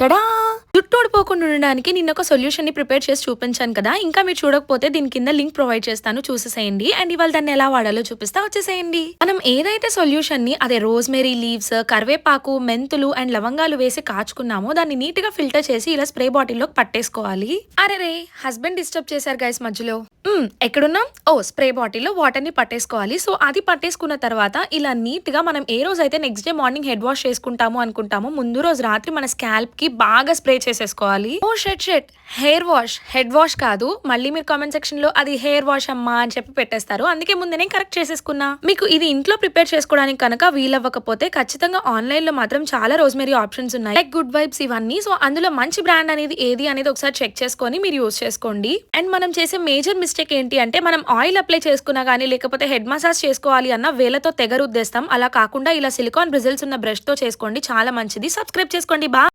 Ta-da! జుట్టు ఊడిపోకుండా ఉండడానికి నిన్న ఒక సొల్యూషన్ ని ప్రిపేర్ చేసి చూపించాను కదా. ఇంకా మీరు చూడకపోతే దీని కింద లింక్ ప్రొవైడ్ చేస్తాను, చూసేసేయండి. అండ్ ఇవాళ దాన్ని ఎలా వాడాలో చూపిస్తా, వచ్చేసేయండి. మనం ఏదైతే సొల్యూషన్ ని అదే రోజ్మెరీ లీవ్స్, కరివేపాకు, మెంతులు అండ్ లవంగాలు వేసి కాచుకున్నామో దాన్ని నీట్ గా ఫిల్టర్ చేసి ఇలా స్ప్రే బాటిల్లోకి పట్టేసుకోవాలి. అరే హస్బెండ్ డిస్టర్బ్ చేశారు గైస్ మధ్యలో. ఎక్కడున్నాం? ఓ స్ప్రే బాటిల్లో వాటర్ ని పట్టేసుకోవాలి. సో అది పట్టేసుకున్న తర్వాత ఇలా నీట్ గా మనం ఏ రోజు అయితే next day morning head wash చేసుకుంటాము అనుకుంటామో ముందు రోజు రాత్రి మన స్కాల్ప్ కి బాగా స్ప్రే చేసేసుకోవాలి. ఓ షెట్ హెయిర్ వాష్, హెడ్ వాష్ కాదు. మళ్ళీ మీరు కామెంట్ సెక్షన్ లో అది హెయిర్ వాష్ అమ్మా అని చెప్పి పెట్టేస్తారు. అందుకే ముందే నేను కరెక్ట్ చేసేసుకున్నా. మీకు ఇది ఇంట్లో ప్రిపేర్ చేసుకోవడానికి కనుక వీలవ్వకపోతే ఖచ్చితంగా ఆన్లైన్ లో మాత్రం చాలా రోజ్మెరీ ఆప్షన్స్ ఉన్నాయి, లైక్ గుడ్ వైబ్స్ ఇవన్నీ. సో అందులో మంచి బ్రాండ్ అనేది ఏది అనేది ఒకసారి చెక్ చేసుకొని మీరు యూస్ చేసుకోండి. అండ్ మనం చేసే మేజర్ మిస్టేక్ ఏంటి అంటే మనం ఆయిల్ అప్లై చేసుకున్నా గానీ లేకపోతే హెడ్ మసాజ్ చేసుకోవాలి అన్న వేలతో తెగరుద్దేస్తాం. అలా కాకుండా ఇలా సిలికాన్ బ్రిజిల్స్ ఉన్న బ్రష్ తో చేసుకోండి, చాలా మంచిది. సబ్స్క్రైబ్ చేసుకోండి. బా